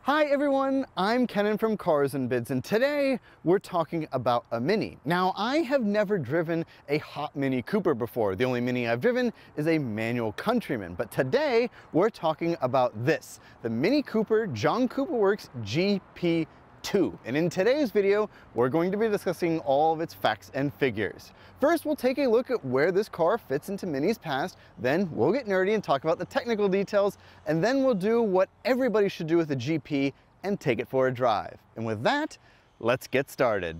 Hi everyone, I'm Kennan from Cars and Bids, and today we're talking about a Mini. Now, I have never driven a hot Mini Cooper before. The only Mini I've driven is a manual Countryman, but today we're talking about this, the Mini Cooper John Cooper Works GP2. And in today's video, we're going to be discussing all of its facts and figures. First, we'll take a look at where this car fits into Mini's past, then we'll get nerdy and talk about the technical details, and then we'll do what everybody should do with a GP and take it for a drive. And with that, let's get started.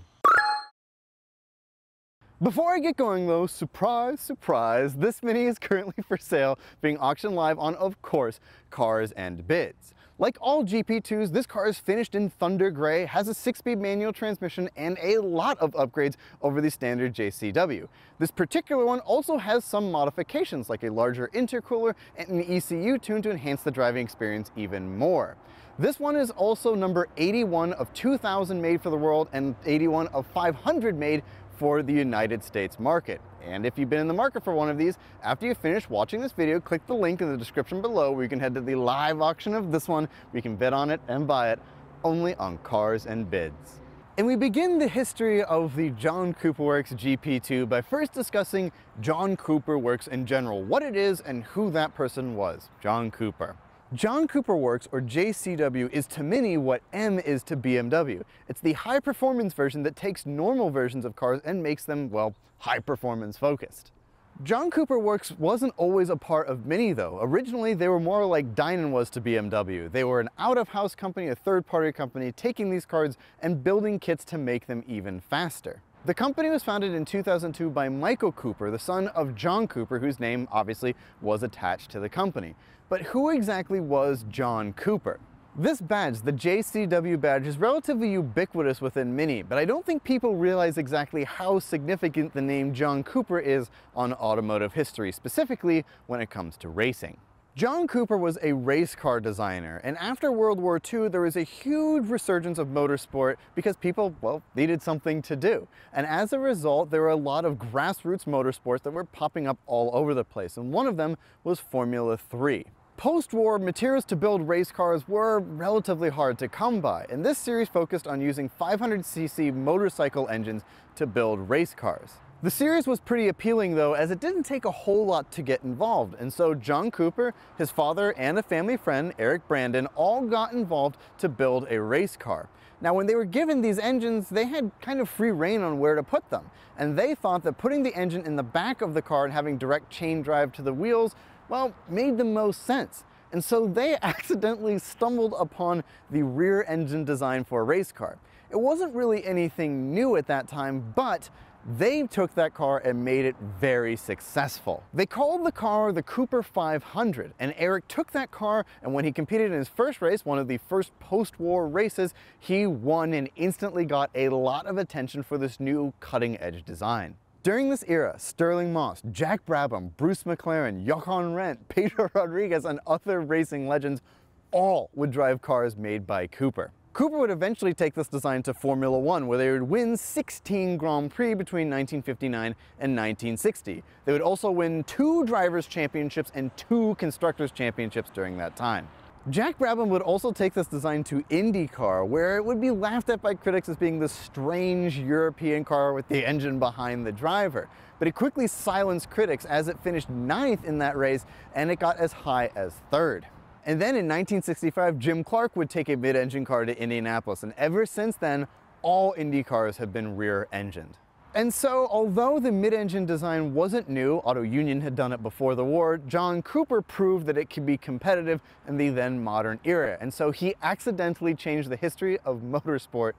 Before I get going though, surprise, surprise, this Mini is currently for sale, being auctioned live on, of course, Cars and Bids. Like all GP2s, this car is finished in Thunder Gray, has a 6-speed manual transmission, and a lot of upgrades over the standard JCW. This particular one also has some modifications, like a larger intercooler and an ECU tune to enhance the driving experience even more. This one is also number 81 of 2,000 made for the world and 81 of 500 made for the United States market. And if you've been in the market for one of these, after you finish watching this video, click the link in the description below where you can head to the live auction of this one, where you can bid on it and buy it only on Cars and Bids. And we begin the history of the John Cooper Works GP2 by first discussing John Cooper Works in general, what it is and who that person was, John Cooper. John Cooper Works, or JCW, is to Mini what M is to BMW. It's the high-performance version that takes normal versions of cars and makes them, well, high-performance focused. John Cooper Works wasn't always a part of Mini though. Originally, they were more like Dynan was to BMW. They were an out-of-house company, a third-party company, taking these cars and building kits to make them even faster. The company was founded in 2002 by Michael Cooper, the son of John Cooper, whose name obviously was attached to the company. But who exactly was John Cooper? This badge, the JCW badge, is relatively ubiquitous within Mini, but I don't think people realize exactly how significant the name John Cooper is on automotive history, specifically when it comes to racing. John Cooper was a race car designer, and after World War II there was a huge resurgence of motorsport because people, well, needed something to do. And as a result, there were a lot of grassroots motorsports that were popping up all over the place, and one of them was Formula 3. Post-war, materials to build race cars were relatively hard to come by, and this series focused on using 500cc motorcycle engines to build race cars. The series was pretty appealing though, as it didn't take a whole lot to get involved, and so John Cooper, his father, and a family friend, Eric Brandon, all got involved to build a race car. Now, when they were given these engines, they had kind of free rein on where to put them, and they thought that putting the engine in the back of the car and having direct chain drive to the wheels, well, made the most sense. And so they accidentally stumbled upon the rear engine design for a race car. It wasn't really anything new at that time, but they took that car and made it very successful. They called the car the Cooper 500, and Eric took that car, and when he competed in his first race, one of the first post-war races, he won and instantly got a lot of attention for this new cutting-edge design. During this era, Sterling Moss, Jack Brabham, Bruce McLaren, Jochen Rindt, Pedro Rodriguez, and other racing legends all would drive cars made by Cooper. Cooper would eventually take this design to Formula 1, where they would win 16 Grand Prix between 1959 and 1960. They would also win 2 Drivers' Championships and 2 Constructors' Championships during that time. Jack Brabham would also take this design to IndyCar, where it would be laughed at by critics as being this strange European car with the engine behind the driver. But it quickly silenced critics as it finished 9th in that race, and it got as high as 3rd. And then in 1965, Jim Clark would take a mid-engine car to Indianapolis, and ever since then, all Indy cars have been rear-engined. And so, although the mid-engine design wasn't new, Auto Union had done it before the war, John Cooper proved that it could be competitive in the then modern era, and so he accidentally changed the history of motorsport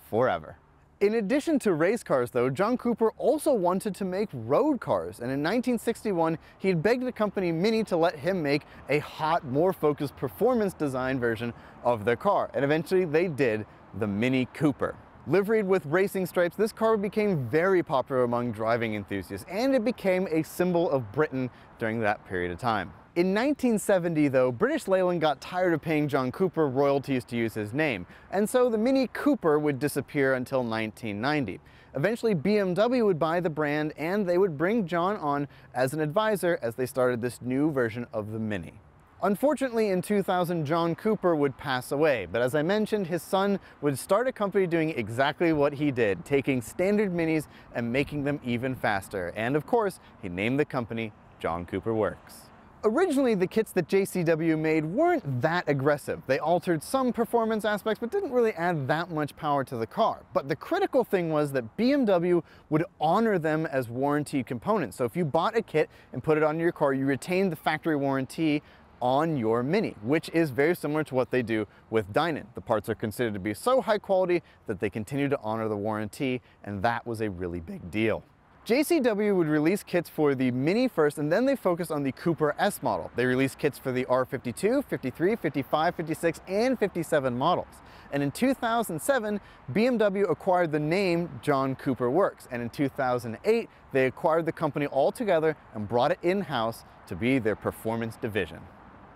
forever. In addition to race cars though, John Cooper also wanted to make road cars, and in 1961 he'd begged the company Mini to let him make a hot, more focused performance design version of their car, and eventually they did, the Mini Cooper. Liveried with racing stripes, this car became very popular among driving enthusiasts, and it became a symbol of Britain during that period of time. In 1970 though, British Leyland got tired of paying John Cooper royalties to use his name, and so the Mini Cooper would disappear until 1990. Eventually BMW would buy the brand, and they would bring John on as an advisor as they started this new version of the Mini. Unfortunately, in 2000, John Cooper would pass away, but as I mentioned, his son would start a company doing exactly what he did, taking standard Minis and making them even faster. And of course, he named the company John Cooper Works. Originally, the kits that JCW made weren't that aggressive. They altered some performance aspects, but didn't really add that much power to the car. But the critical thing was that BMW would honor them as warranty components. So if you bought a kit and put it on your car, you retained the factory warranty on your Mini, which is very similar to what they do with Dynon. The parts are considered to be so high quality that they continue to honor the warranty, and that was a really big deal. JCW would release kits for the Mini first, and then they focused on the Cooper S model. They released kits for the R52, 53, 55, 56, and 57 models. And in 2007, BMW acquired the name John Cooper Works, and in 2008, they acquired the company altogether and brought it in-house to be their performance division.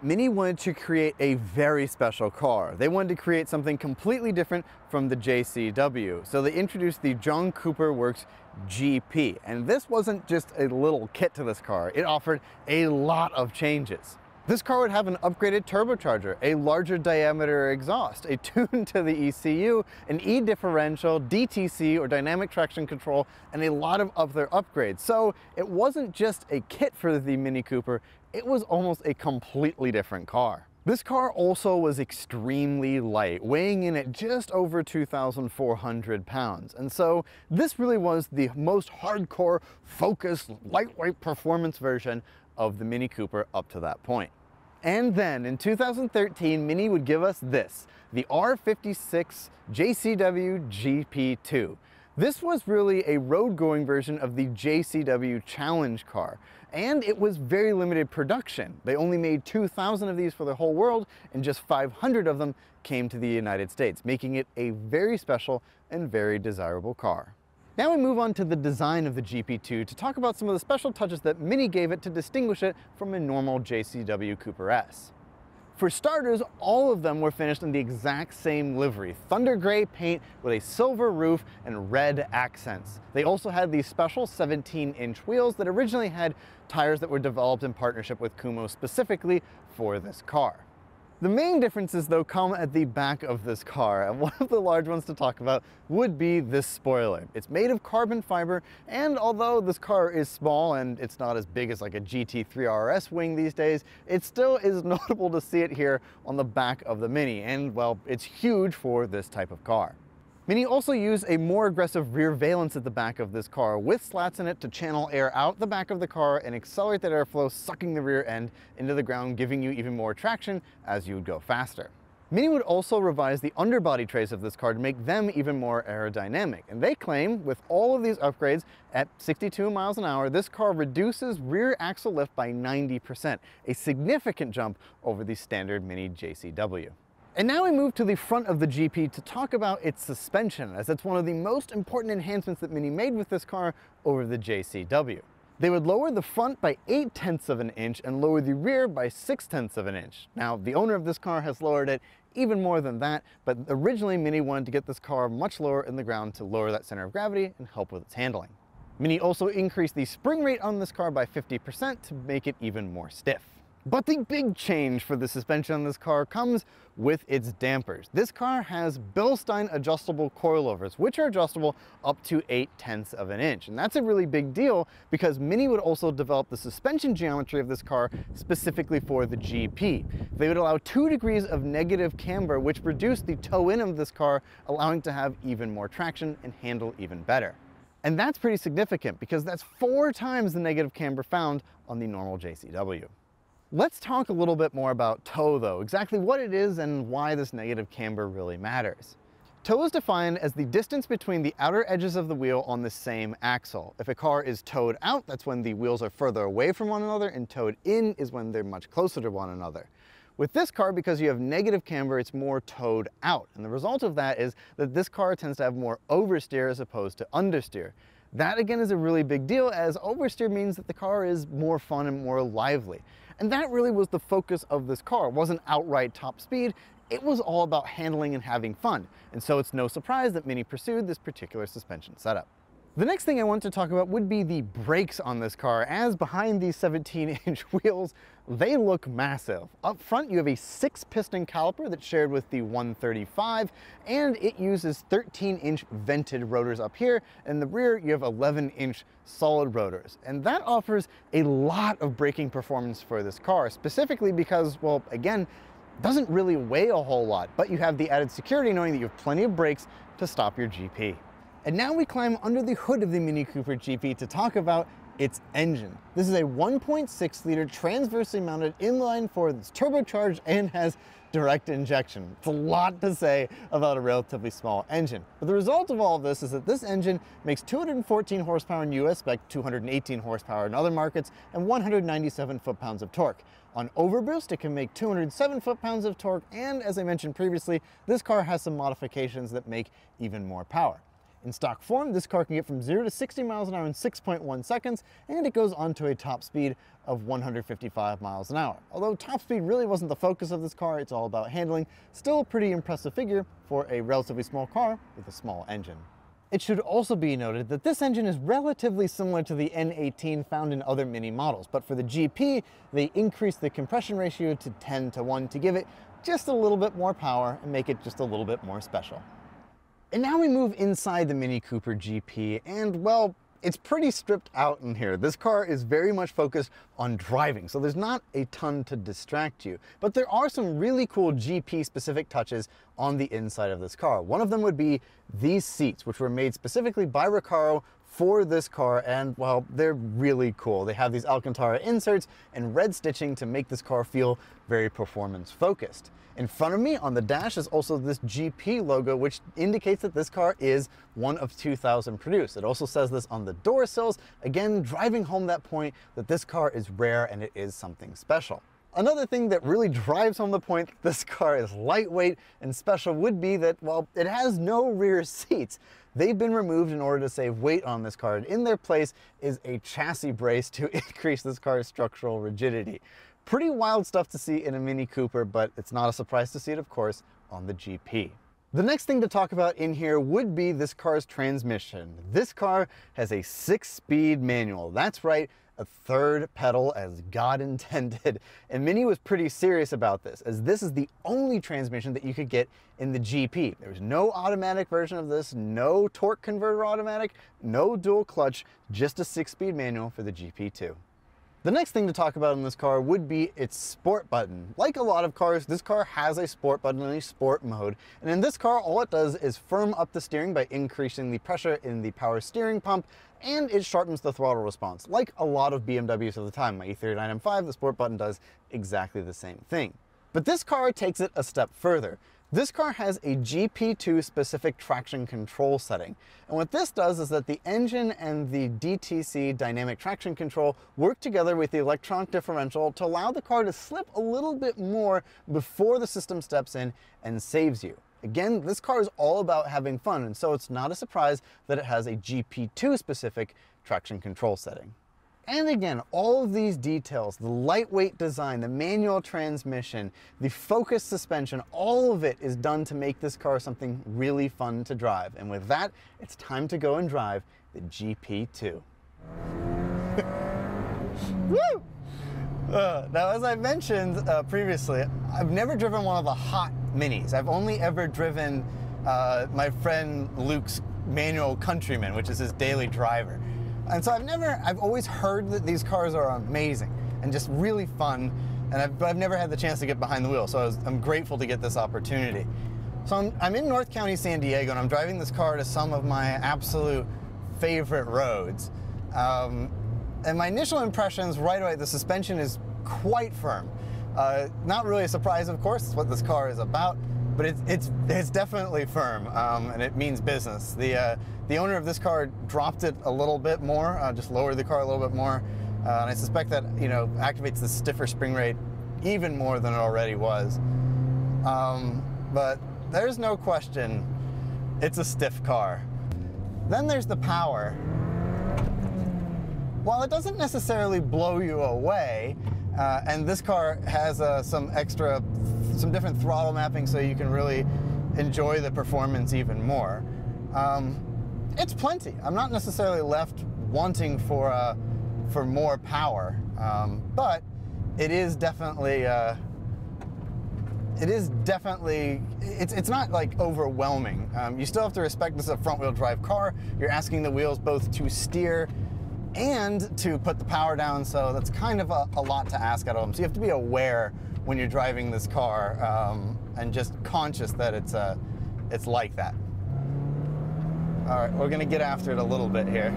Mini wanted to create a very special car. They wanted to create something completely different from the JCW. So they introduced the John Cooper Works GP. And this wasn't just a little kit to this car. It offered a lot of changes. This car would have an upgraded turbocharger, a larger diameter exhaust, a tune to the ECU, an E differential, DTC or dynamic traction control, and a lot of other upgrades. So it wasn't just a kit for the Mini Cooper, it was almost a completely different car. This car also was extremely light, weighing in at just over 2,400 pounds. And so this really was the most hardcore, focused, lightweight performance version of the Mini Cooper up to that point. And then in 2013, Mini would give us this, the R56 JCW GP2. This was really a road-going version of the JCW Challenge car, and it was very limited production. They only made 2,000 of these for the whole world, and just 500 of them came to the United States, making it a very special and very desirable car. Now we move on to the design of the GP2 to talk about some of the special touches that Mini gave it to distinguish it from a normal JCW Cooper S. For starters, all of them were finished in the exact same livery, thunder gray paint with a silver roof and red accents. They also had these special 17-inch wheels that originally had tires that were developed in partnership with Kumho specifically for this car. The main differences, though, come at the back of this car, and one of the large ones to talk about would be this spoiler. It's made of carbon fiber, and although this car is small and it's not as big as like a GT3 RS wing these days, it still is notable to see it here on the back of the Mini, and well, it's huge for this type of car. Mini also used a more aggressive rear valence at the back of this car with slats in it to channel air out the back of the car and accelerate that airflow, sucking the rear end into the ground, giving you even more traction as you would go faster. Mini would also revise the underbody trays of this car to make them even more aerodynamic, and they claim with all of these upgrades at 62 miles an hour, this car reduces rear axle lift by 90%, a significant jump over the standard Mini JCW. And now we move to the front of the GP to talk about its suspension, as it's one of the most important enhancements that Mini made with this car over the JCW. They would lower the front by 0.8 of an inch and lower the rear by 0.6 of an inch. Now, the owner of this car has lowered it even more than that, but originally Mini wanted to get this car much lower in the ground to lower that center of gravity and help with its handling. Mini also increased the spring rate on this car by 50% to make it even more stiff. But the big change for the suspension on this car comes with its dampers. This car has Bilstein adjustable coilovers, which are adjustable up to 0.8 of an inch. And that's a really big deal because Mini would also develop the suspension geometry of this car specifically for the GP. They would allow 2 degrees of negative camber, which reduced the toe-in of this car, allowing it to have even more traction and handle even better. And that's pretty significant because that's 4 times the negative camber found on the normal JCW. Let's talk a little bit more about toe though, exactly what it is and why this negative camber really matters. Toe is defined as the distance between the outer edges of the wheel on the same axle. If a car is towed out, that's when the wheels are further away from one another, and towed in is when they're much closer to one another. With this car, because you have negative camber, it's more towed out, and the result of that is that this car tends to have more oversteer as opposed to understeer. That again is a really big deal, as oversteer means that the car is more fun and more lively. And that really was the focus of this car. It wasn't outright top speed, it was all about handling and having fun. And so it's no surprise that Mini pursued this particular suspension setup. The next thing I want to talk about would be the brakes on this car, as behind these 17-inch wheels, they look massive. Up front, you have a 6-piston caliper that's shared with the 135, and it uses 13-inch vented rotors up here. In the rear, you have 11-inch solid rotors. And that offers a lot of braking performance for this car, specifically because, well, again, doesn't really weigh a whole lot, but you have the added security knowing that you have plenty of brakes to stop your GP. And now we climb under the hood of the Mini Cooper GP to talk about its engine. This is a 1.6-liter transversely mounted inline-4 that's turbocharged and has direct injection. It's a lot to say about a relatively small engine. But the result of all of this is that this engine makes 214 horsepower in US spec, 218 horsepower in other markets, and 197 foot-pounds of torque. On overboost, it can make 207 foot-pounds of torque, and as I mentioned previously, this car has some modifications that make even more power. In stock form, this car can get from 0 to 60 miles an hour in 6.1 seconds, and it goes on to a top speed of 155 miles an hour. Although top speed really wasn't the focus of this car, it's all about handling. Still a pretty impressive figure for a relatively small car with a small engine. It should also be noted that this engine is relatively similar to the N18 found in other Mini models, but for the GP, they increased the compression ratio to 10:1 to give it just a little bit more power and make it just a little bit more special. And now we move inside the Mini Cooper GP, and well, it's pretty stripped out in here. This car is very much focused on driving, so there's not a ton to distract you. But there are some really cool GP-specific touches on the inside of this car. One of them would be these seats, which were made specifically by Recaro for this car, and well, they're really cool. They have these Alcantara inserts and red stitching to make this car feel very performance-focused. In front of me on the dash is also this GP logo, which indicates that this car is one of 2,000 produced. It also says this on the door sills, again, driving home that point that this car is rare and it is something special. Another thing that really drives home the point that this car is lightweight and special would be that, well, it has no rear seats. They've been removed in order to save weight on this car, and in their place is a chassis brace to increase this car's structural rigidity. Pretty wild stuff to see in a Mini Cooper, but it's not a surprise to see it, of course, on the GP. The next thing to talk about in here would be this car's transmission. This car has a 6-speed manual. That's right, a third pedal as God intended. And Mini was pretty serious about this, as this is the only transmission that you could get in the GP. There's no automatic version of this, no torque converter automatic, no dual clutch, just a 6-speed manual for the GP2. The next thing to talk about in this car would be its sport button. Like a lot of cars, this car has a sport button in a sport mode, and in this car all it does is firm up the steering by increasing the pressure in the power steering pump, and it sharpens the throttle response. Like a lot of BMWs of the time, my E39 M5, the sport button does exactly the same thing. But this car takes it a step further. This car has a GP2 specific traction control setting. And what this does is that the engine and the DTC dynamic traction control work together with the electronic differential to allow the car to slip a little bit more before the system steps in and saves you. Again, this car is all about having fun, and so it's not a surprise that it has a GP2 specific traction control setting. And again, all of these details, the lightweight design, the manual transmission, the focused suspension, all of it is done to make this car something really fun to drive. And with that, it's time to go and drive the GP2. Woo! Now, as I mentioned previously, I've never driven one of the hot Minis. I've only ever driven my friend Luke's manual Countryman, which is his daily driver. And so I've always heard that these cars are amazing and just really fun, and I've never had the chance to get behind the wheel, so I'm grateful to get this opportunity. So I'm in North County, San Diego, and I'm driving this car to some of my absolute favorite roads. And my initial impressions, right away, the suspension is quite firm. Not really a surprise, of course, it's what this car is about, but it's definitely firm, and it means business. The owner of this car dropped it a little bit more, just lowered the car a little bit more, and I suspect that, you know, activates the stiffer spring rate even more than it already was. But there's no question, it's a stiff car. Then there's the power. While it doesn't necessarily blow you away, and this car has some different throttle mapping so you can really enjoy the performance even more. it's plenty. I'm not necessarily left wanting for more power, but it is definitely it's not like overwhelming. You still have to respect this is a front-wheel drive car. You're asking the wheels both to steer and to put the power down, so that's kind of a lot to ask out of them. So you have to be aware when you're driving this car, and just conscious that it's like that. All right, we're gonna get after it a little bit here.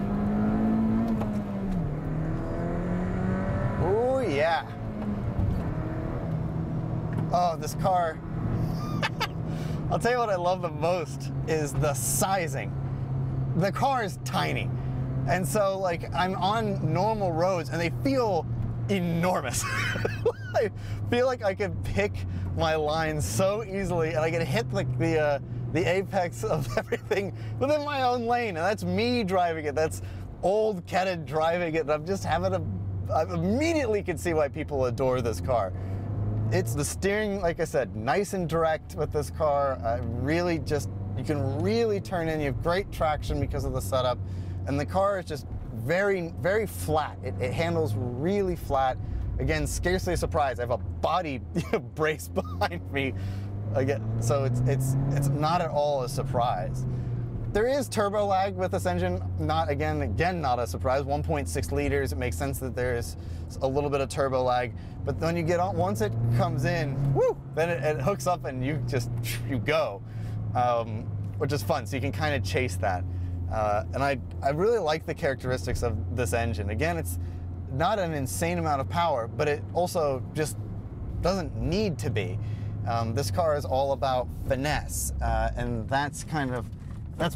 Oh yeah. Oh, this car. I'll tell you what I love the most is the sizing. The car is tiny. And so like I'm on normal roads and they feel enormous. I feel like I could pick my lines so easily and I can hit like the apex of everything within my own lane. And that's me driving it. That's old Kennan driving it. And I'm just I immediately can see why people adore this car. It's the steering, like I said, nice and direct with this car. You can really turn in. You have great traction because of the setup. And the car is just very, very flat. It handles really flat. Again, scarcely a surprise. I have a body brace behind me. Again, so it's not at all a surprise. There is turbo lag with this engine. Again, not a surprise. 1.6 liters. It makes sense that there's a little bit of turbo lag. But when you get on, once it comes in, woo, then it hooks up and you go, which is fun. So you can kind of chase that. And I really like the characteristics of this engine. Again, it's not an insane amount of power, but it also just doesn't need to be. This car is all about finesse, and that's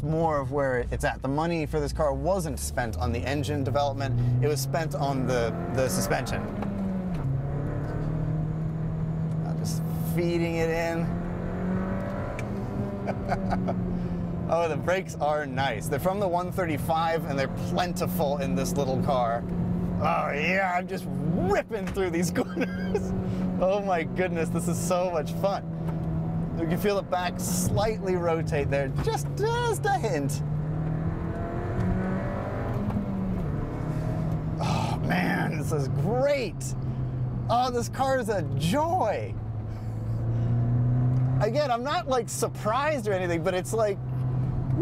more of where it's at. The money for this car wasn't spent on the engine development, it was spent on the suspension. I'm just feeding it in. Oh, the brakes are nice. They're from the 135 and they're plentiful in this little car. Oh yeah, I'm just ripping through these corners. Oh my goodness, this is so much fun. You can feel the back slightly rotate there, just a hint. Oh man, this is great. Oh, this car is a joy. Again, I'm not like surprised or anything, but it's like,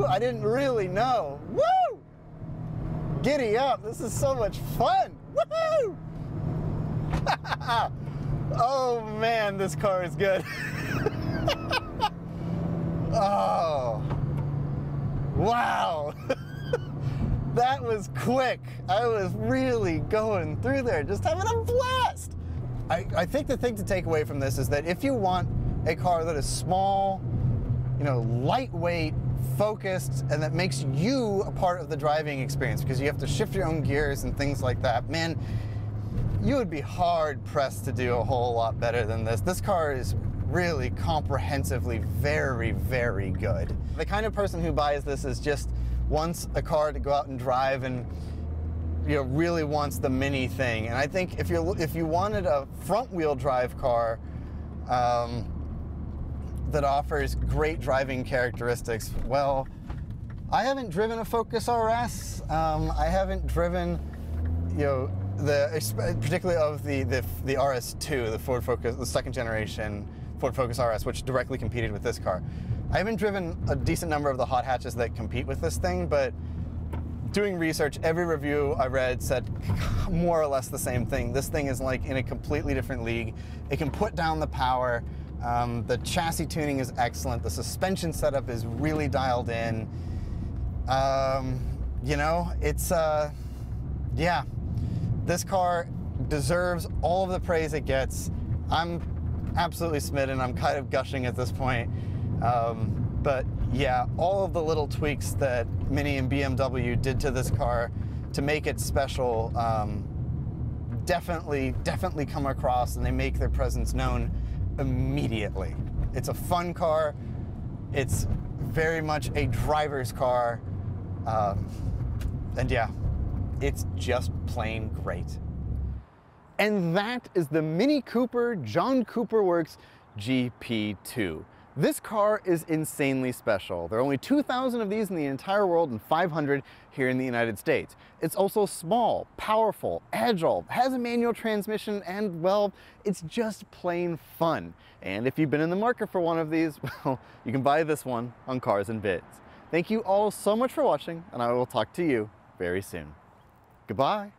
I didn't really know. Woo! Giddy up, this is so much fun. Woohoo! Oh man, this car is good. Oh, wow. That was quick. I was really going through there, just having a blast. I think the thing to take away from this is that if you want a car that is small, lightweight, focused, and that makes you a part of the driving experience because you have to shift your own gears and things like that, man, you would be hard pressed to do a whole lot better than this. This car is really comprehensively very, very good. The kind of person who buys this is just wants a car to go out and drive and really wants the mini thing. And I think if you wanted a front wheel drive car that offers great driving characteristics, well, I haven't driven a Focus RS. I haven't driven, particularly of the RS2, the Ford Focus, the second generation Ford Focus RS, which directly competed with this car. I haven't driven a decent number of the hot hatches that compete with this thing, but doing research, every review I read said more or less the same thing. This thing is like in a completely different league. It can put down the power. The chassis tuning is excellent. The suspension setup is really dialed in. Yeah, this car deserves all of the praise it gets. I'm absolutely smitten. I'm kind of gushing at this point. But yeah, all of the little tweaks that Mini and BMW did to this car to make it special definitely come across, and they make their presence known immediately. It's a fun car. It's very much a driver's car. And yeah, it's just plain great. And that is the Mini Cooper John Cooper Works GP2. This car is insanely special. There are only 2,000 of these in the entire world and 500 here in the United States. It's also small, powerful, agile, has a manual transmission, and well, it's just plain fun. And if you've been in the market for one of these, well, you can buy this one on Cars and Bits. Thank you all so much for watching, and I will talk to you very soon. Goodbye.